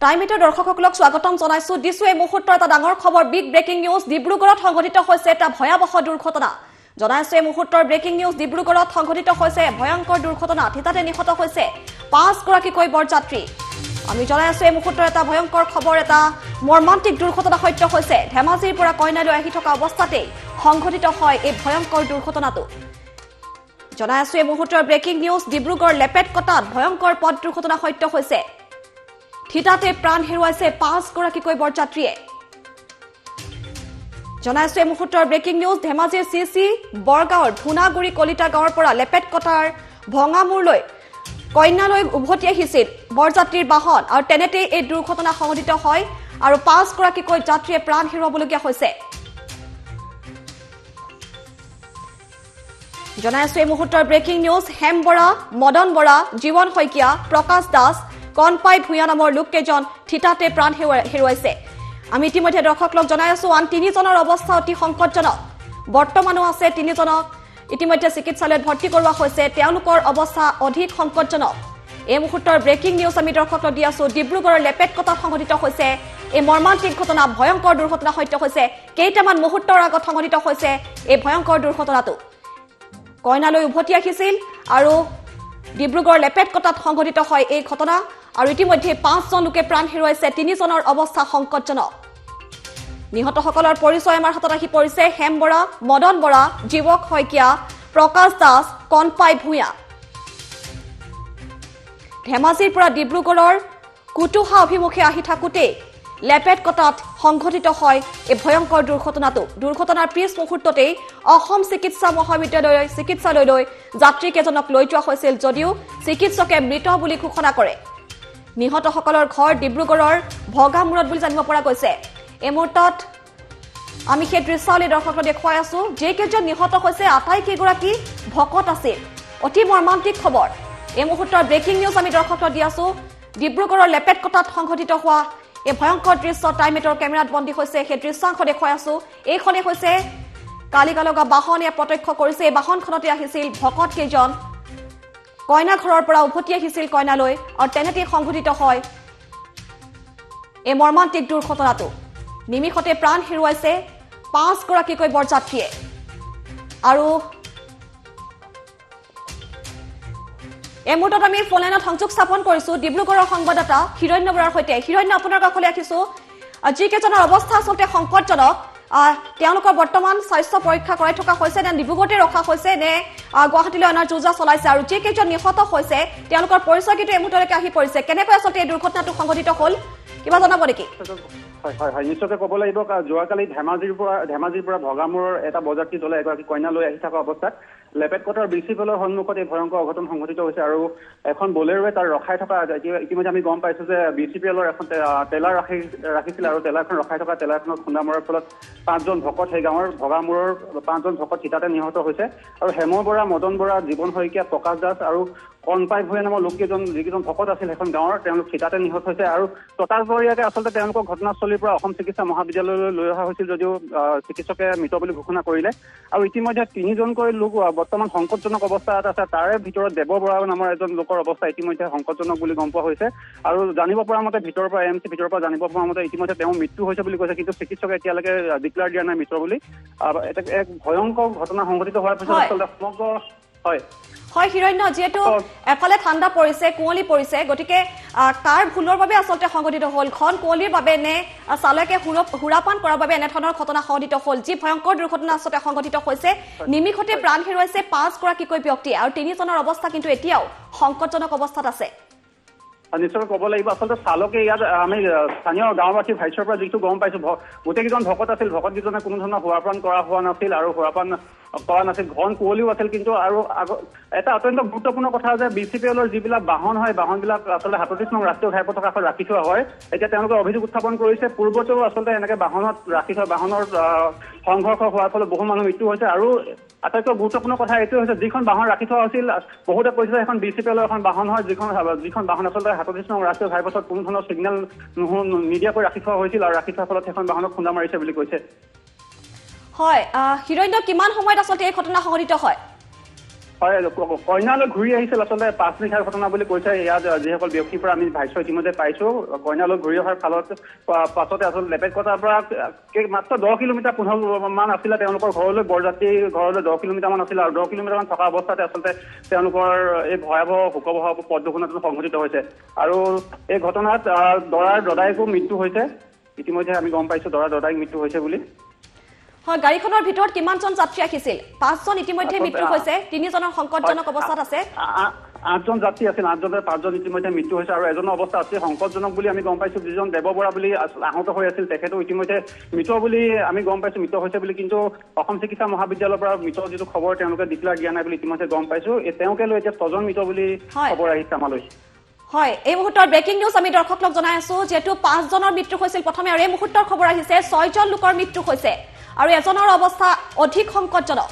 টাইমিটাৰ দৰ্শকসকলক স্বাগতম জনাইছো দিছো এই মুহূৰ্তৰ এটা ডাঙৰ খবৰ বিগ ব্ৰেকিং নিউজ ডিব্ৰুগড়ত সংঘটিত হৈছে এটা ভয়াবহ দুৰ্ঘটনা জনাইছো এই মুহূৰ্তৰ ব্ৰেকিং নিউজ ডিব্ৰুগড়ত সংঘটিত হৈছে ভয়ংকৰ দুৰ্ঘটনা থিতাতে নিহত হৈছে 5 গৰাকীকৈ বৰযাত্ৰী আমি জনাইছো এই মুহূৰ্তৰ এটা ভয়ংকৰ খবৰ এটা মৰ্মান্তিক দুৰ্ঘটনা সত্য হৈছে ধেমাজিৰ পৰা কইনালৈ আহি থকা অৱস্থাতে সংঘটিত হয় এই ভয়ংকৰ দুৰ্ঘটনাটো জনাইছো এই মুহূৰ্তৰ ব্ৰেকিং নিউজ ডিব্ৰুগড় লেপেটকটাত ভয়ংকৰ পথ দুৰ্ঘটনা সত্য হৈছে থিতাতে প্ৰাণ হেৰুৱাইছে 5 গৰাকীকৈ বৰযাত্ৰীয়ে জনাইছো এই মুহূৰ্তৰ ব্ৰেকিং নিউজ ধেমাজিৰ সিসি বৰগাঁৱৰ ধুনাগুৰি কলিতা গাঁৱৰ পৰা লেপেটকটাৰ ভঙামুৰলৈ কইনালৈ উভতি আহিছিল বৰযাত্ৰীৰ বাহন আৰু তেনেতে এই দুৰ্ঘটনা সংঘটিত হয় আৰু 5 গৰাকীকৈ যাত্ৰীয়ে প্ৰাণ হেৰুৱাবলগীয়া হৈছে জনাইছো এই মুহূৰ্তৰ ব্ৰেকিং নিউজ হেম বৰা মদন বৰা জীৱন শইকীয়া প্ৰকাশ দাস কনপাই ভূঞা নামৰ লোককেইজন থিতাতে প্ৰাণ হেৰুৱাইছে আমি ইতিমধ্যে দৰ্শকক জনাই আছো আন 3 জনৰ অৱস্থা অতি সংকটজনক বৰ্তমানো আছে 3 জনক ইতিমধ্যে চিকিৎসালয়ত ভৰ্তি কৰোৱা হৈছে তেওঁলোকৰ অৱস্থা অধিক সংকটজনক এই মুহূৰ্তৰ ব্ৰেকিং নিউজ আমি দৰ্শকক দি আছো ডিব্ৰুগড়ৰ লেপেটকটাত সংঘটিত হৈছে এই মৰ্মান্তিক ঘটনা ভয়ংকৰ দুৰ্ঘটনা সত্য হৈছে কেইটামান মুহূৰ্তৰ আগত সংঘটিত হৈছে এই ভয়ংকৰ দুৰ্ঘটনাটো কইনালৈ উভতি আহিছিল আৰু ডিব্ৰুগড় লেপেটকটাত সংঘটিত হয় এই ঘটনা আৰু ইতিমধ্যে 5 জন লোকে প্ৰাণ হেৰুৱাইছে 3 জনৰ অৱস্থা সংকটজনক নিহতসকলৰ পৰিচয় আমাৰ হাতত আহি পৰিছে হেম বৰা মদন বৰা জীৱক শইকীয়া প্ৰকাশ দাস কনপাই ভূঞা ধেমাজিৰ পৰা ডিব্ৰুগড়ৰ কুটুহা অভিমুখে আহি থাকোতে লেপেটকটাত সংঘটিত হয় এই ভয়ংকৰ দুৰ্ঘটনাৰ পিছ মুহূৰ্ততে অসম চিকিৎসা মহাবিদ্যালয়ৰ চিকিৎসালয়লৈ যাত্ৰীকেইজনক লৈ যোৱা হৈছিল যদিও চিকিৎসকে মৃত বুলি ঘোষণা কৰে নিহতসকলৰ ঘৰ ডিব্ৰুগড়ৰ ভগামুৰত বুলি জানিব পৰা গৈছে এই মুহূৰ্তত আমি সেই দৃশ্যাৱলী দৰ্শকক দেখুৱাই আছো যে কেইজন নিহত হৈছে আটাইকেইগৰাকী ভকত আছিল অতি মৰ্মান্তিক খবৰ এই মুহূৰ্তৰ ব্ৰেকিং নিউজ আমি দৰ্শকক দি আছো ডিব্ৰুগড়ৰ লেপেটকটাত সংঘটিত হোৱা এই ভয়ংকৰ দৃশ্য টাইমিটাৰ কেমেৰাত বন্দী হৈছে সেই দৃশ্যাংশ দেখুৱাই আছো এইখনে হৈছে কালিকালগা বাহনে প্ৰত্যক্ষ কৰিছে এই বাহনখনতে আহিছিল ভকত কেইজন কইনা ঘৰৰ পৰা উভতি আহিছিল কইনালৈ আৰু তেনেতে সংঘটিত হয় এই মৰ্মান্তিক দুৰ্ঘটনাটো নিমিষতে প্ৰাণ হেৰুৱাইছে 5 গৰাকীকৈ বৰযাত্ৰীয়ে আৰু এই মুহূৰ্তত আমি ফোনলাইনত সংযোগ স্থাপন কৰিছো ডিব্ৰুগড়ৰ সংবাদদাতা হিৰণ্য বৰাৰ সৈতে হিৰণ্য আপোনাৰ কাষলৈ আহিছো যিকেইজনৰ অৱস্থা আচলতে সংকটজনক তেওঁলোকৰ বৰ্তমান স্বাস্থ্য পৰীক্ষা কৰাই থকা হৈছে নে ডিব্ৰুগড়তে ৰখা হৈছে নে গুৱাহাটীলৈ অনাৰ যোজা চলাইছে আৰু যিকেইজন নিহত হৈছে তেওঁলোকৰ পৰিচয় কিন্তু এই মুহূৰ্তলৈকে আহি পৰিছে কেনেকৈ আচলতে এই দুৰ্ঘটনাটো সংঘটিত হ'ল কিবা জনাব নেকি হয় নিশ্চয়কৈ ক'ব লাগিব যোৱাকালি ধেমাজিৰ পৰা ভগামুৰৰ এটা বৰযাত্ৰী দলে এগৰাকী কইনা লৈ আহি থকা অৱস্থাত লেপেটকটাৰ বিচিপলৰ সন্মুখত এই ভয়ংকৰ অঘটন সংঘটিত হৈছে আৰু এখন বলেৰোৱে তাৰ ৰখাই থকা ইতিমধ্যে আমি গম পাইছো যে বিচিপিএলৰ এখন টেলাৰ ৰাখিছিল আৰু টেলাৰখন ৰখাই থকা টেলাৰখনত খুন্দা মৰাৰ ফলত 5 জন ভকত সেই গাঁৱৰ ভগামুৰৰ 5 জন ভকত থিতাতে নিহত হৈছে আৰু হেম বৰা মদন বৰা জীৱন শইকীয়া প্ৰকাশ দাস আৰু কনপাই ভূঞা নামৰ লোককেইজন যিকেইজন ভকত আছিল এখন গাঁৱৰ তেওঁলোক থিতাতে নিহত হৈছে আৰু ততাতপৰীয়াকৈ আচলতে তেওঁলোকক ঘটনাস্থলীৰ পৰা অসম চিকিৎসা মহাবিদ্যালয়লৈ লৈ অহা হৈছিল যদিও চিকিৎসকে মৃত বুলি ঘোষণা কৰিলে আৰু ইতিমধ্যে 3 জনকৈ লোক বৰ্তমান সংকটজনক অৱস্থাত আছে তাৰে ভিতৰত দেৱ বৰা নামৰ এজন লোকৰ অৱস্থা ইতিমধ্যে সংকটজনক বুলি গম পোৱা হৈছে আৰু জানিব পৰা মতে ভিতৰৰ পৰা এএমচি ভিতৰৰ পৰা জানিব পৰা মতে ইতিমধ্যে তেওঁ মৃত্যু হৈছে বুলি কৈছে কিন্তু চিকিৎসকে এতিয়ালৈকে ডিক্লেয়াৰ দিয়া নাই মৃত বুলি এক ভয়ংকৰ ঘটনা সংঘটিত হোৱাৰ পিছত আচলতে সমগ্ৰ হয় হিৰণ্য যেহেতু এফালে ঠাণ্ডা পৰিছে কুঁৱলী পৰিছে গতিকে কাৰ ভুলৰ বাবে আচলতে সংঘটিত হ'ল ঘন কুঁৱলীৰ বাবে নে চালকে সুৰাপান কৰাৰ বাবে এনেধৰণৰ ঘটনা সংঘটিত হ'ল যি ভয়ংকৰ দুৰ্ঘটনা আচলতে সংঘটিত হৈছে নিমিষতে প্ৰাণ হেৰুৱাইছে 5 গৰাকীকৈ ব্যক্তি আৰু 3 জনৰ অৱস্থা কিন্তু এতিয়াও সংকটজনক অৱস্থাত আছে নিশ্চয় ক'ব লাগিব আচলতে চালকে ইয়াত আমি স্থানীয় গাঁওবাসী ভাইচৰ পৰা যিটো গম পাইছো গোটেইকেইজন ভকত আছিল ভকতকেইজনে কোনো ধৰণৰ সুৰাপান কৰা হোৱা নাছিল আৰু সুৰাপান কৰা নাছিল ঘন কুঁৱলীও আছিল কিন্তু আৰু এটা অত্যন্ত গুৰুত্বপূৰ্ণ কথা যে বিচিপিএলৰ যিবিলাক বাহন হয় বাহনবিলাক আচলতে 37 নং ৰাষ্ট্ৰীয় ঘাইপথৰ কাষত ৰাখি থোৱা হয় এতিয়া তেওঁলোকে অভিযোগ উত্থাপন কৰিছে পূৰ্বতেও আচলতে এনেকে বাহনত ৰাখি থোৱা বাহনৰ সংঘৰ্ষ হোৱাৰ ফলত বহু মানুহ মৃত্যু হৈছে আৰু আটাইতকৈ গুৰুত্বপূৰ্ণ কথা এইটো হৈছে যিখন বাহন ৰাখি থোৱা হৈছিল বহুতে কৈছে এখন বিচিপিএলৰ এখন বাহন হয় যিখন বাহন আচলতে 37 নং ৰাষ্ট্ৰীয় ঘাইপথত কোনো ধৰণৰ ছিগনেল নিদিয়াকৈ ৰাখি থোৱা হৈছিল আৰু ৰাখি থোৱাৰ ফলত সেইখন বাহনক খুন্দা মাৰিছে বুলি কৈছে হয় হিৰণ্য কিমান সময়ত আচলতে এই ঘটনা সংঘটিত হয় হয় কইনালৈ ঘূৰি আহিছিল আচলতে পাঁচ নিশাৰ ঘটনা বুলি কৈছে ইয়াত যিসকল ব্যক্তিৰ পৰা আমি ভাষ্য ইতিমধ্যে পাইছো কইনালৈ ঘূৰি অহাৰ পাছতে আচলতে লেপেট কটাৰ পৰা মাত্ৰ 10 কিলোমিটাৰ 15 মান আছিলে তেওঁলোকৰ ঘৰলৈ বৰযাত্ৰী ঘৰলৈ 10 কিলোমিটাৰ মান আছিলে আৰু 10 কিলোমিটাৰ মান থকা অৱস্থাতে আচলতে তেওঁলোকৰ এই ভয়াৱহ শোকবহ পথ দুৰ্ঘটনাটো সংঘটিত হৈছে আৰু এই ঘটনাত দৰাৰ দদায়েকো মৃত্যু হৈছে ইতিমধ্যে আমি গম পাইছো দৰাৰ দদায়েক মৃত্যু হৈছে বুলি হয় গাড়ীখনৰ ভিতৰত কিমানজন যাত্ৰী আহিছিল 5 জন ইতিমধ্যে মৃত্যু হৈছে 3 জনৰ সংকটজনক অৱস্থাত আছে 8 জন যাত্ৰী আছিল 8 জনৰ 5 জন ইতিমধ্যে মৃত্যু হৈছে আৰু এজনৰ অৱস্থা আছে সংকটজনক বুলি আমি গম পাইছো যিজন দেৱ বৰা বুলি আহত হৈ আছিল তেখেতো ইতিমধ্যে মৃত বুলি আমি গম পাইছো মৃত হৈছে বুলি কিন্তু অসম চিকিৎসা মহাবিদ্যালয়ৰ পৰা মৃত যিটো খবৰ তেওঁলোকে ডিক্লেয়াৰ দিয়া নাই বুলি ইতিমধ্যে গম পাইছো তেওঁকে লৈ এতিয়া 6জন মৃত বুলি খবৰ আহিছে আমালৈ হয় এই মুহূৰ্তৰ ব্ৰেকিং নিউজ আমি দৰ্শকক জনাই আছো যেটো 5 জনৰ মৃত্যু হৈছিল প্ৰথমে আৰু এই মুহূৰ্তৰ খবৰ আহিছে 6 জন লোকৰ মৃত্যু হৈছে আৰু এজনৰ অৱস্থা অধিক সংকটজনক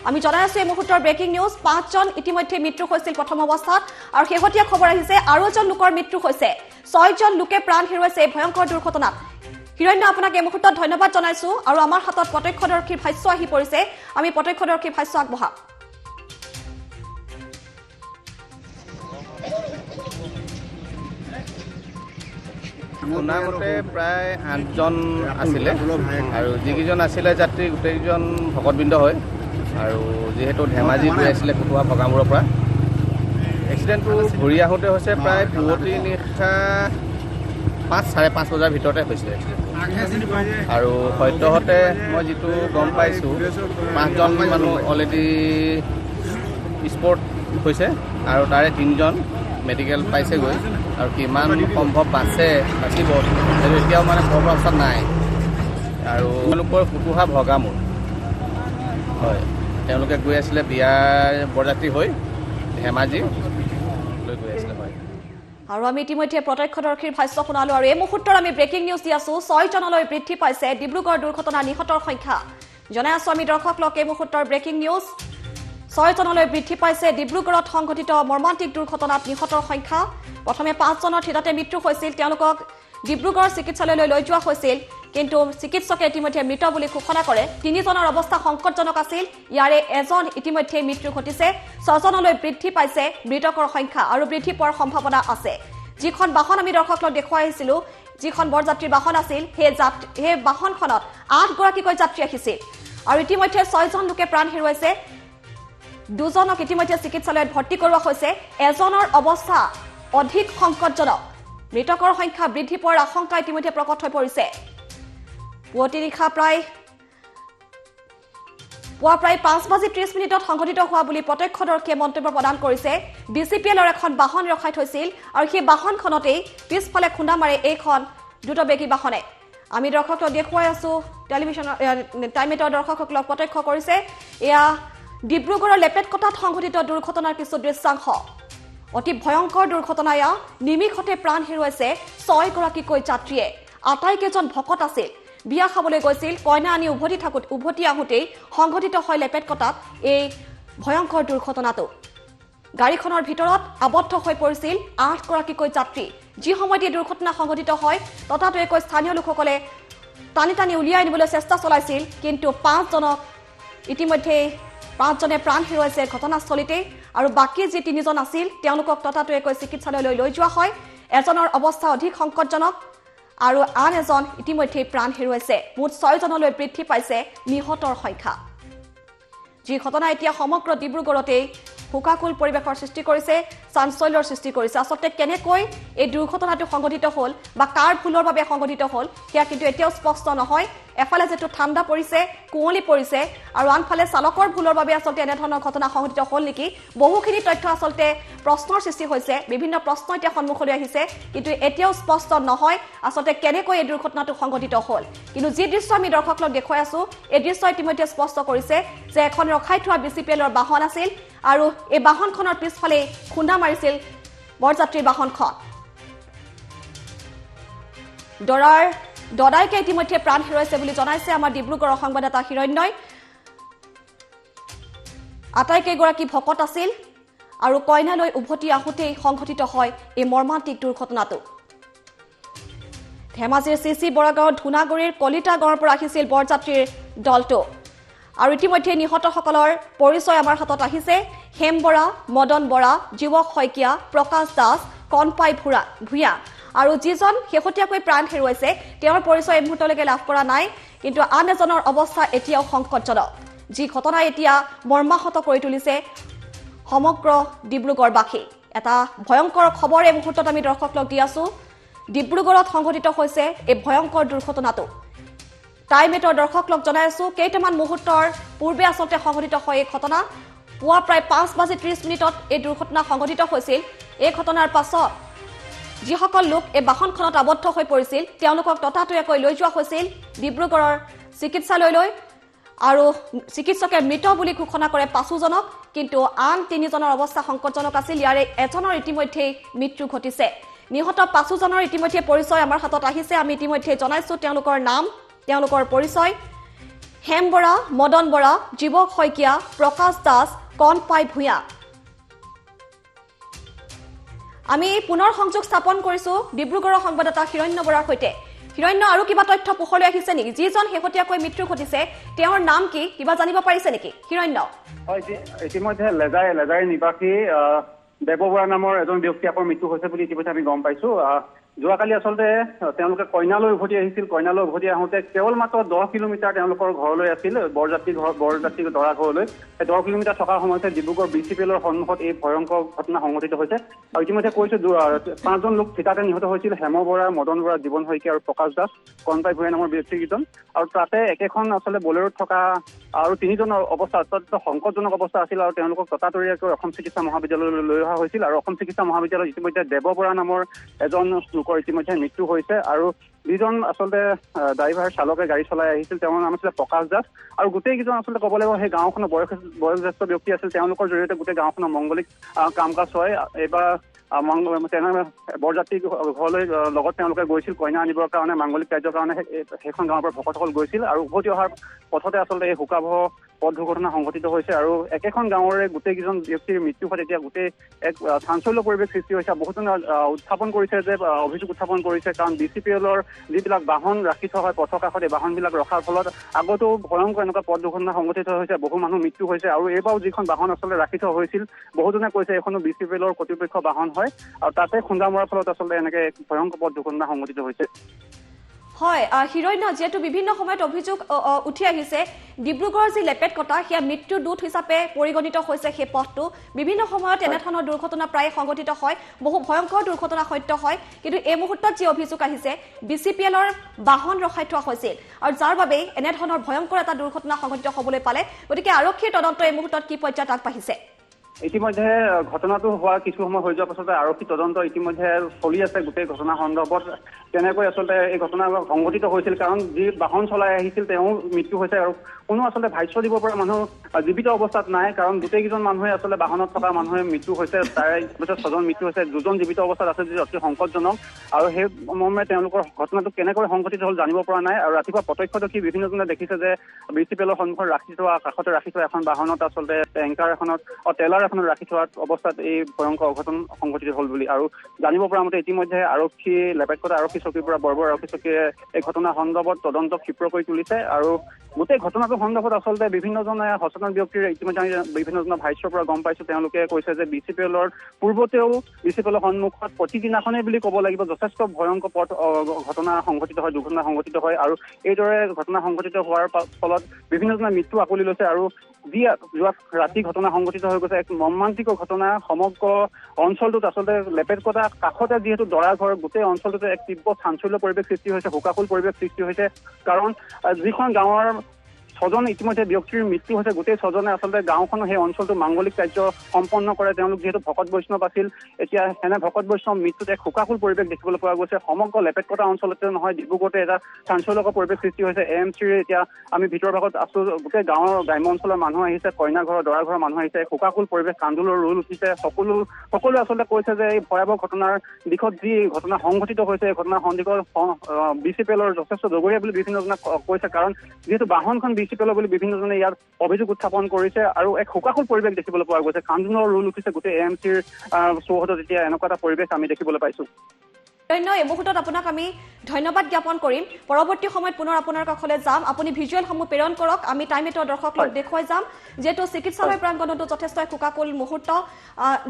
আমি জনাই আছো এই মুহূৰ্তৰ ব্ৰেকিং নিউজ 5 জন ইতিমধ্যে মৃত্যু হৈছিল প্ৰথম অৱস্থাত আৰু শেহতীয়া খবৰ আহিছে আৰু এজন লোকৰ মৃত্যু হৈছে 6 জন লোকে প্ৰাণ হেৰুৱাইছে ভয়ংকৰ দুৰ্ঘটনাত হিৰণ্য আপোনাক এই মুহূৰ্তত ধন্যবাদ জনাইছো আৰু আমাৰ হাতত প্ৰত্যক্ষদৰ্শীৰ ভাষ্য আহি পৰিছে আমি প্ৰত্যক্ষদৰ্শীৰ ভাষ্য আগবঢ়াম শুনামতে প্ৰায় 8 জন আছিলে আৰু যিকেইজন আছিলে যাত্ৰী গোটেইজন ভকতবৃন্দ হয় আৰু যিহেতু ধেমাজি গৈ আছিলে কুটুৱা ভগামূৰৰ পৰা এক্সিডেণ্টটো ঘূৰি আহোঁতে হৈছে প্ৰায় পুৱতি নিশা 5:30 বজাৰ ভিতৰতে হৈছিলে আৰু সদ্যহতে মই যিটো গম পাইছোঁ 5 জন মানুহ অলৰেডি স্পট হৈছে আৰু তাৰে 3 জন মেডিকেল পাইছেগৈ আৰু কিমান সম্ভৱ বাচিব সেইটো এতিয়াও মানে খবৰ অৱস্থাত নাই আৰু তেওঁলোকৰ কুটুহা ভগামূৰ হয় তেওঁলোকে গৈ আছিলে বিয়াৰ বৰযাত্ৰী হৈ ধেমাজি লৈ গৈ আছিলে হয় আৰু আমি ইতিমধ্যে প্ৰত্যক্ষদৰ্শীৰ ভাষ্য শুনালো আৰু এই মুহূৰ্তৰ আমি ব্ৰেকিং নিউজ দি আছো 6 জনলৈ বৃদ্ধি পাইছে ডিব্ৰুগড় দুৰ্ঘটনাৰ নিহতৰ সংখ্যা জনাই আছো আমি দৰ্শকক এই মুহূৰ্তৰ ব্ৰেকিং নিউজ 6 জনলৈ বৃদ্ধি পাইছে ডিব্ৰুগড়ত সংঘটিত মৰ্মান্তিক দুৰ্ঘটনাত নিহতৰ সংখ্যা প্ৰথমে 5 জনৰ ঠিততে মৃত্যু হৈছিল তেওঁলোকক ডিব্ৰুগড় চিকিৎসালয়লৈ লৈ যোৱা হৈছিল কিন্তু চিকিৎসকে ইতিমধ্যে মৃত বুলি ঘোষণা কৰে 3 জনৰ অৱস্থা সংকটজনক আছিল ইয়াৰে এজন ইতিমধ্যে মৃত্যু ঘটিছে 6 জনলৈ বৃদ্ধি পাইছে মৃতকৰ সংখ্যা আৰু বৃদ্ধি পোৱাৰ সম্ভাৱনা আছে যিখন বাহন আমি দৰ্শকক দেখুৱাই আহিছিলো যিখন বৰযাত্ৰীৰ বাহন আছিল সেই বাহনখনত 8 গৰাকীকৈ যাত্ৰী আহিছিল আৰু ইতিমধ্যে 6 জন লোকে প্ৰাণ হেৰুৱাইছে 2 জনক ইতিমধ্যে চিকিৎসালয়ত ভৰ্তি কৰোৱা হৈছে এজনৰ অৱস্থা অধিক সংকটজনক মৃতকৰ সংখ্যা বৃদ্ধি পোৱাৰ আশংকা ইতিমধ্যে প্ৰকট হৈ পৰিছে পুৱতি নিশা প্ৰায় 5:30 সংঘটিত হোৱা বুলি প্ৰত্যক্ষদৰ্শীয়ে মন্তব্য প্ৰদান কৰিছে BCPLৰ এখন বাহন ৰখাই থৈছিল আৰু সেই বাহনখনতেই পিছফালে খুন্দা মাৰে এইখন দ্ৰুতবেগী বাহনে আমি দৰ্শকক দেখুৱাই আছো টেলিভিছনৰ টাইমেটৰ দৰ্শকসকলক প্ৰত্যক্ষ কৰিছে এয়া ডিব্ৰুগড়ৰ লেপেটকটাত সংঘটিত দুৰ্ঘটনাৰ কিছু দৃশ্যাংশ অতি ভয়ংকৰ দুৰ্ঘটনা এয়া নিমিষতে প্ৰাণ হেৰুৱাইছে 6 গৰাকীকৈ যাত্ৰীয়ে আটাইকেইজন ভকত আছিল বিয়া খাবলৈ গৈছিল কইনা আনি উভতি আহোঁতেই সংঘটিত হয় লেপেটকটাত এই ভয়ংকৰ দুৰ্ঘটনাটো গাড়ীখনৰ ভিতৰত আবদ্ধ হৈ পৰিছিল 8 গৰাকীকৈ যাত্ৰী যি সময়তে দুৰ্ঘটনা সংঘটিত হয় তথাপিও স্থানীয় লোকসকলে টানি উলিয়াই আনিবলৈ চেষ্টা চলাইছিল কিন্তু 5 জনক ইতিমধ্যে 5 জনে প্ৰাণ হেৰুৱাইছে ঘটনাস্থলীতে আৰু বাকি যি 3 জন আছিল তেওঁলোকক তথাপিও চিকিৎসালয়লৈ লৈ যোৱা হয় এজনৰ অৱস্থা অধিক সংকটজনক আৰু আন এজন ইতিমধ্যে প্ৰাণ হেৰুৱাইছে মুঠ 6 জনলৈ বৃদ্ধি পাইছে নিহতৰ সংখ্যা যি ঘটনা এতিয়া সমগ্ৰ ডিব্ৰুগড়তে হুকাকুল পৰিৱেশৰ সৃষ্টি কৰিছে চাঞ্চল্যৰ সৃষ্টি কৰিছে আচলতে কেনেকৈ এই দুৰ্ঘটনাটো সংঘটিত হ'ল বা কাৰ ভুলৰ বাবে সংঘটিত হ'ল সেয়া কিন্তু এতিয়াও স্পষ্ট নহয় এফালে যেটো ঠাণ্ডা পৰিছে কুঁৱলী পৰিছে আৰু আনফালে চালকৰ ভুলৰ বাবে আচলতে এনে ধৰণৰ ঘটনা সংঘটিত হ'ল নেকি বহুখিনি তথ্য আচলতে প্ৰশ্নৰ সৃষ্টি হৈছে বিভিন্ন প্ৰশ্ন এতিয়া সন্মুখলৈ আহিছে কিন্তু এতিয়াও স্পষ্ট নহয় আচলতে কেনেকৈ এই দুৰ্ঘটনাটো সংঘটিত হ'ল কিন্তু যি দৃশ্য আমি দৰ্শকক দেখুৱাই আছো এই দৃশ্য ইতিমধ্যে স্পষ্ট কৰিছে যে এখন ৰখাই থোৱা BCPLৰ বাহন আছিল আৰু এই বাহনখনৰ পিছফালে খুন্দা মাৰিছিল বৰযাত্ৰীৰ বাহনখন দদাইকে ইতিমধ্যে প্ৰাণ হেৰুৱাইছে বুলি জনাইছে আমাৰ ডিব্ৰুগড়ৰ সংবাদদাতা হিৰণ্যই আটাইকেইগৰাকী ভকত আছিল আৰু কইনালৈ উভতি আহোঁতেই সংঘটিত হয় এই মৰ্মান্তিক দুৰ্ঘটনাটো ধেমাজিৰ CC বৰাগাঁৱৰ ধুনাগুৰিৰ কলিতা গাঁৱৰ পৰা আহিছিল বৰযাত্ৰীৰ দলটো আৰু ইতিমধ্যে নিহতসকলৰ পৰিচয় আমাৰ হাতত আহিছে হেম বৰা, মদন বৰা, জীৱক শইকীয়া, প্ৰকাশ দাস, কণপাই ভূঞা আৰু যিজন শেহতীয়াকৈ প্ৰাণ হেৰুৱাইছে তেওঁৰ পৰিচয় এই মুহূৰ্তলৈকে লাভ কৰা নাই। কিন্তু আন এজনৰ অৱস্থা এতিয়াও সংকটজনক, যি ঘটনাই এতিয়া মৰ্মাহত কৰি তুলিছে সমগ্ৰ ডিব্ৰুগড়বাসী। এটা ভয়ংকৰ খবৰ এই মুহূৰ্তত আমি দৰ্শকক দি আছো। ডিব্ৰুগড়ত সংঘটিত হৈছে এই ভয়ংকৰ দুৰ্ঘটনাটো। টাইম এটৰ দৰ্শকক জনাই আছো, কেইটামান মুহূৰ্তৰ পূৰ্বে আচলতে সংঘটিত হয় এই ঘটনা। পুৱা প্ৰায় 5:30 এই দুৰ্ঘটনা সংঘটিত হৈছিল। এই ঘটনাৰ পাছত যিসকল লোক এই বাহনখনত আবদ্ধ হৈ পৰিছিল তেওঁলোকক ততাতৈয়াকৈ লৈ যোৱা হৈছিল ডিব্ৰুগড়ৰ চিকিৎসালয়লৈ আৰু চিকিৎসকে মৃত বুলি ঘোষণা কৰে 5জনক। কিন্তু আন 3জনৰ অৱস্থা সংকটজনক আছিল। ইয়াৰে এজনৰ ইতিমধ্যেই মৃত্যু ঘটিছে। নিহত 5জনৰ ইতিমধ্যে পৰিচয় আমাৰ হাতত আহিছে। আমি ইতিমধ্যে জনাইছো তেওঁলোকৰ নাম, তেওঁলোকৰ পৰিচয়। হেম বৰা, মদন বৰা, জীৱক শইকীয়া, প্ৰকাশ দাস, কণপাই ভূঞা। আমি পুনৰ সংযোগ স্থাপন কৰিছো ডিব্ৰুগড়ৰ সংবাদদাতা হিৰণ্য বৰাৰ সৈতে। হিৰণ্য, আৰু কিবা তথ্য পোহৰলৈ আহিছে নেকি? যিজন শেহতীয়াকৈ মৃত্যু ঘটিছে তেওঁৰ নাম কি, কিবা জানিব পাৰিছে নেকি হিৰণ্য? হয়, ইতিমধ্যে লেজাই নিবাসী দেৱ বৰা নামৰ এজন ব্যক্তি আকৌ মৃত্যু হৈছে বুলি ইতিমধ্যে আমি গম পাইছো। যোৱাকালি আচলতে তেওঁলোকে কইনালৈ উভতি আহিছিল। কইনালৈ উভতি আহোঁতে কেৱল মাত্ৰ 10 কিলোমিটাৰ তেওঁলোকৰ ঘৰলৈ আছিল, বৰযাত্ৰী দৰা ঘৰলৈ। 10 কিলোমিটাৰ থকাৰ সময়তে ডিব্ৰুগড় BCPLৰ সন্মুখত এই ভয়ংকৰ ঘটনা সংঘটিত হৈছে। আৰু ইতিমধ্যে কৈছো 5জন লোক থিতাতে নিহত হৈছিল। হেম বৰা, মদন বৰা, জীৱন শইকীয়া আৰু প্ৰকাশ দাস, কণপাই ভূঞা নামৰ ব্যক্তিকেইজন। আৰু তাতে একেখন আচলতে বলেৰোত থকা আৰু 3জনৰ অৱস্থা অত্যন্ত সংকটজনক অৱস্থা আছিল। আৰু তেওঁলোকক ততাতৈয়াকৈ অসম চিকিৎসা মহাবিদ্যালয়লৈ লৈ অহা হৈছিল। আৰু অসম চিকিৎসা মহাবিদ্যালয়ত ইতিমধ্যে দেৱ বৰা নামৰ এজন লোকৰ ইতিমধ্যে মৃত্যু হৈছে। আৰু যিজন আচলতে ড্ৰাইভাৰ চালকে গাড়ী চলাই আহিছিল তেওঁৰ নাম আছিলে প্ৰকাশ দাস। আৰু গোটেইকেইজন আচলতে ক'ব লাগিব সেই গাঁওখনৰ বয়োজ্যেষ্ঠ ব্যক্তি আছিল। তেওঁলোকৰ জৰিয়তে গোটেই গাঁওখনৰ মংগলিক কাম কাজ হয়। এইবাৰ বৰযাত্ৰী ঘৰলৈ লগত তেওঁলোকে গৈছিল কইনা আনিবৰ কাৰণে, মাংগলিক কাৰ্যৰ কাৰণে সেইখন গাঁৱৰ পৰা ভকতসকল গৈছিল। আৰু উভতি অহাৰ পথতে আচলতে এই শোকাবহ পথ দুৰ্ঘটনা সংঘটিত হৈছে। আৰু একেখন গাঁৱৰে গোটেইকেইজন ব্যক্তিৰ মৃত্যু হোৱাত এতিয়া গোটেই এক চাঞ্চল্য পৰিৱেশ সৃষ্টি হৈছে। বহুজনে উত্থাপন কৰিছে যে অভিযোগ উত্থাপন কৰিছে, কাৰণ BCPLৰ যিবিলাক বাহন ৰাখি থোৱা হয় পথৰ কাষত, এই বাহনবিলাক ৰখাৰ ফলত আগতো ভয়ংকৰ এনেকুৱা পথ দুৰ্ঘটনা সংঘটিত হৈছে, বহু মানুহ মৃত্যু হৈছে। আৰু এইবাৰো যিখন বাহন আচলতে ৰাখি থোৱা হৈছিল, বহুজনে কৈছে এইখনো BCPLৰ কৰ্তৃপক্ষ বাহন হয়। আৰু তাতে খুন্দা মৰাৰ ফলত আচলতে এনেকে ভয়ংকৰ পথ দুৰ্ঘটনা সংঘটিত হৈছে। হয় হিৰণ্য, যিহেতু বিভিন্ন সময়ত অভিযোগ উঠি আহিছে ডিব্ৰুগড়ৰ যি লেপেট কটা সেয়া মৃত্যুৰ দূত হিচাপে পৰিগণিত হৈছে। সেই পথটো বিভিন্ন সময়ত এনেধৰণৰ দুৰ্ঘটনা প্ৰায় সংঘটিত হয়, বহু ভয়ংকৰ দুৰ্ঘটনা সত্য হয়। কিন্তু এই মুহূৰ্তত যি অভিযোগ আহিছে BCPLৰ বাহন ৰখাই থোৱা হৈছিল, আৰু যাৰ বাবে এনেধৰণৰ ভয়ংকৰ এটা দুৰ্ঘটনা সংঘটিত হ'বলৈ পালে। গতিকে আৰক্ষীৰ তদন্ত এই মুহূৰ্তত কি পৰ্যায়ত আগবাঢ়িছে? ইতিমধ্যে ঘটনাটো হোৱা কিছু সময় হৈ যোৱাৰ পাছতে আৰক্ষী তদন্ত ইতিমধ্যে চলি আছে গোটেই ঘটনা সন্দৰ্ভত। কেনেকৈ আচলতে এই ঘটনা সংঘটিত হৈছিল, কাৰণ যি বাহন চলাই আহিছিল তেওঁ মৃত্যু হৈছে। আৰু কোনো আচলতে ভাষ্য দিব পৰা মানুহ জীৱিত অৱস্থাত নাই, কাৰণ গোটেইকেইজন মানুহে আচলতে বাহনত থকা মানুহে মৃত্যু হৈছে। তাৰে 6জন মৃত্যু হৈছে, 2জন জীৱিত অৱস্থাত আছে, যি অতি সংকটজনক। আৰু সেই মৰ্মে তেওঁলোকৰ ঘটনাটো কেনেকৈ সংঘটিত হ'ল জানিব পৰা নাই। আৰু ৰাতিপুৱা প্ৰত্যক্ষদৰ্শী বিভিন্নজনে দেখিছে যে BCPLৰ সন্মুখত কাষতে ৰাখি থোৱা এখন বাহনত আচলতে টেংকাৰ এখনত ট্ৰেলাৰ এখনত ৰাখি থোৱা অৱস্থাত এই ভয়ংকৰ অঘটন সংঘটিত হ'ল বুলি। আৰু জানিব পৰা মতে ইতিমধ্যে আৰক্ষী লেপেটকটা আৰক্ষী চকীৰ পৰা বৰবৰ আৰক্ষী চকীয়ে এই ঘটনা সন্দৰ্ভত তদন্ত ক্ষীপ্ৰ কৰি তুলিছে। আৰু গোটেই ঘটনাটো সন্দৰ্ভত আচলতে বিভিন্নজনে সচেতন ব্যক্তিৰ ইতিমধ্যে আমি বিভিন্নজনৰ ভাষ্যৰ পৰা গম পাইছো। তেওঁলোকে কৈছে যে BCPLৰ পূৰ্বতেও BCPLৰ সন্মুখত প্ৰতিদিনাখনেই বুলি ক'ব লাগিব যথেষ্ট ভয়ংকৰ পথ ঘটনা সংঘটিত হয়, দুৰ্ঘটনা সংঘটিত হয়। আৰু এইদৰে ঘটনা সংঘটিত হোৱাৰ ফলত বিভিন্নজনৰ মৃত্যু আকোৱালি লৈছে। আৰু যি যোৱা ৰাতি ঘটনা সংঘটিত হৈ গৈছে, এক মৰ্মান্তিক ঘটনা। সমগ্ৰ অঞ্চলটোত আচলতে লেপেটকটা কাষতে যিহেতু দৰা ঘৰ, গোটেই অঞ্চলটোতে এক তীব্ৰ চাঞ্চল্য পৰিৱেশ সৃষ্টি হৈছে, শোকাকুল পৰিৱেশ সৃষ্টি হৈছে। কাৰণ যিখন গাঁৱৰ 6জন ইতিমধ্যে ব্যক্তিৰ মৃত্যু হৈছে, গোটেই 6জনে আচলতে গাঁওখনৰ সেই অঞ্চলটো মাংগলিক কাৰ্য সম্পন্ন কৰে। তেওঁলোক যিহেতু ভকত বৈষ্ণৱ আছিল, এতিয়া এনে ভকত বৈষ্ণৱ মৃত্যুত এক শোকাকুল পৰিৱেশ দেখিবলৈ পোৱা গৈছে। সমগ্ৰ লেপেটকটা অঞ্চলতে নহয়, ডিব্ৰুগড়তে এটা চাঞ্চল্যকৰ পৰিৱেশ সৃষ্টি হৈছে। AMCৰ এতিয়া আমি ভিতৰৰ ভাগত আছো, গোটেই গাঁৱৰ গ্ৰাম্য অঞ্চলৰ মানুহ আহিছে, কইনা ঘৰৰ দৰা ঘৰৰ মানুহ আহিছে, শোকাকুল পৰিৱেশ, কান্দোলৰ ৰোল উঠিছে। সকলোৱে আচলতে কৈছে যে এই ভয়াৱহ ঘটনাৰ দিশত যি ঘটনা সংঘটিত হৈছে, এই ঘটনাৰ সন্দিগ্ধ BCPLৰ যথেষ্ট জগৰীয়া বুলি বিভিন্নজনে কৈছে। কাৰণ যিহেতু বাহনখন BCPL বুলি বিভিন্নজনে ইয়াত অভিযোগ উত্থাপন কৰিছে। আৰু এক শোকাকুল পৰিৱেশ দেখিবলৈ পোৱা গৈছে, কান্দোলৰ ৰোল উঠিছে গোটেই AMCৰ চৌহদত। এতিয়া এনেকুৱা এটা পৰিৱেশ আমি দেখিবলৈ পাইছো। এই মুহূৰ্তত আপোনাক আমি ধন্যবাদ জ্ঞাপন কৰিম পৰৱৰ্তী সময়ত পুনৰ আপোনাৰ কাষলৈ যাম আপুনি ভিজুৱেলসমূহ প্ৰেৰণ কৰক আমি টাইম এটৰ দৰ্শকক দেখুৱাই যাম যেটো চিকিৎসালয় প্ৰাংগণতো যথেষ্ট কুকাকুল মুহূৰ্ত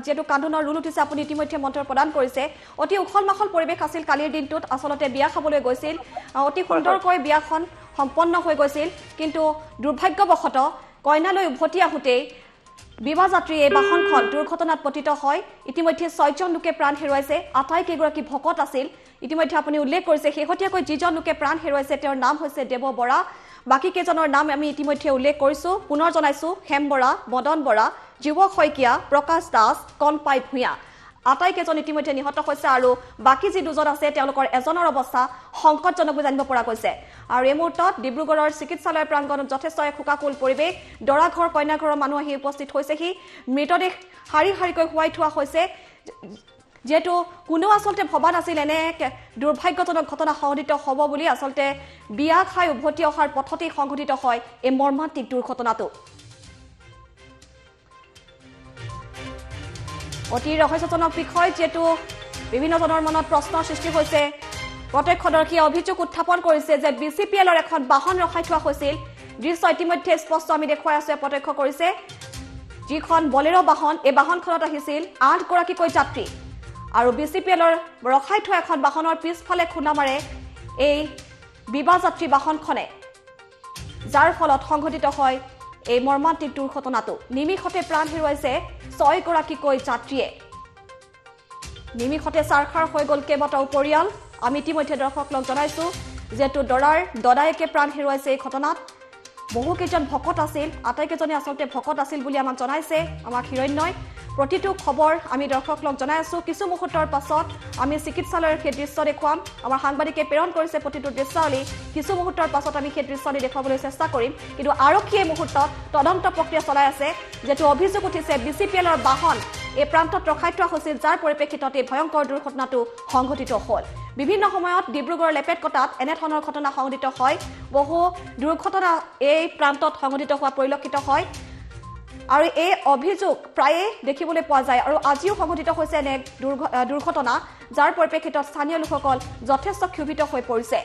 যেটো কান্দোনৰ ৰুল উঠিছে আপুনি ইতিমধ্যে মন্ত্ৰ প্ৰদান কৰিছে অতি উখল মাখল পৰিৱেশ আছিল কালিৰ দিনটোত আচলতে বিয়া খাবলৈ গৈছিল অতি সুন্দৰকৈ বিয়াখন সম্পন্ন হৈ গৈছিল কিন্তু দুৰ্ভাগ্যবশতঃ কইনালৈ উভতি আহোঁতেই বিবাহ যাত্ৰী এই বাহনখন দুৰ্ঘটনাত পতিত হয় ইতিমধ্যে 6 জন লোকে প্ৰাণ হেৰুৱাইছে আটাইকেইগৰাকী ভকত আছিল ইতিমধ্যে আপুনি উল্লেখ কৰিছে শেহতীয়াকৈ যিজন লোকে প্ৰাণ হেৰুৱাইছে তেওঁৰ নাম হৈছে দেৱ বৰা বাকি কেইজনৰ নাম আমি ইতিমধ্যে উল্লেখ কৰিছো পুনৰ জনাইছো হেম বৰা মদন বৰা যুৱক শইকীয়া প্ৰকাশ দাস কনপাই ভূঞা আটাইকেইজন ইতিমধ্যে নিহত হৈছে আৰু বাকি যি দুজন আছে তেওঁলোকৰ এজনৰ অৱস্থা সংকটজনক বুলি জানিব পৰা গৈছে আৰু এই মুহূৰ্তত ডিব্ৰুগড়ৰ চিকিৎসালয় প্ৰাংগণত যথেষ্ট খুকাকুল পৰিৱেশ দৰা ঘৰ কইনা ঘৰৰ মানুহ আহি উপস্থিত হৈছেহি মৃতদেহ হাৰি হাৰিকৈ শুৱাই থোৱা হৈছে যেটো কোনো আসলতে ভবা নাছিল এনে দুৰ্ভাগ্যজনক ঘটনা সংঘটিত হ'ব বুলি আসলতে বিয়া খাই উভতি অহাৰ পথতে সংঘটিত হয় এই মৰ্মান্তিক দুৰ্ঘটনাটো অতি ৰহস্যজনক বিষয় যেটো বিভিন্ন জনৰ মনত প্ৰশ্নৰ সৃষ্টি হৈছে প্ৰত্যক্ষদৰ্শীয়ে অভিযোগ উত্থাপন কৰিছে যে বিচিপিএলৰ এখন বাহন ৰখাই থোৱা হৈছিল দৃশ্য ইতিমধ্যে স্পষ্ট আমি দেখুৱাই আছো প্ৰত্যক্ষ কৰিছে যিখন বলেৰো বাহন এই বাহনখনত আহিছিল 8 গৰাকীকৈ যাত্ৰী আৰু বিচিপিএলৰ ৰখাই থোৱা এখন বাহনৰ পিছফালে খুন্দা মাৰে এই বিবাহ যাত্ৰী বাহনখনে যাৰ ফলত সংঘটিত হয় এই মৰ্মান্তিক দুৰ্ঘটনাটো নিমিষতে প্ৰাণ হেৰুৱাইছে 6 গৰাকীকৈ যাত্ৰীয়ে নিমিষতে সাৰখাৰ হৈ গল কেইবাটাও পৰিয়াল আমি ইতিমধ্যে দৰ্শকক জনাইছো যেটো দৰাৰ দদায়েকে প্ৰাণ হেৰুৱাইছে এই ঘটনাত বহু কেইজন ভকত আছিল আটাইকেইজনে আসলতে ভকত আছিল বুলি আমাক জনাইছে আমাক হিৰণ্যই প্ৰতিটো খবৰ আমি দৰ্শকক জনাই আছো কিছু মুহূৰ্তৰ পাছত আমি চিকিৎসালয়ৰ সেই দৃশ্য দেখুৱাম আমাৰ সাংবাদিকে প্ৰেৰণ কৰিছে প্ৰতিটো দৃশ্যলি কিছু মুহূৰ্তৰ পাছত আমি সেই দৃশ্যলি দেখুৱাবলৈ চেষ্টা কৰিম কিন্তু আৰক্ষীয়ে মুহূৰ্তত তদন্ত প্ৰক্ৰিয়া চলাই আছে যেটো অভিযোগ উঠিছে বিচিপিএলৰ বাহন এই প্ৰান্তত ৰখাই থোৱা হৈছিল যাৰ পৰিপ্ৰেক্ষিতত এই ভয়ংকৰ দুৰ্ঘটনাটো সংঘটিত হ'ল বিভিন্ন সময়ত ডিব্ৰুগড় লেপেটকটাত এনে ধৰণৰ ঘটনা সংঘটিত হয় বহু দুৰ্ঘটনা এই প্ৰান্তত সংঘটিত হোৱা পৰিলক্ষিত হয় আৰু এই অভিযোগ প্ৰায়ে দেখিবলৈ পোৱা যায় আৰু আজিও সংঘটিত হৈছে এনে দুৰ্ঘটনা যাৰ পৰিপ্ৰেক্ষিতত স্থানীয় লোকসকল যথেষ্ট ক্ষুভিত হৈ পৰিছে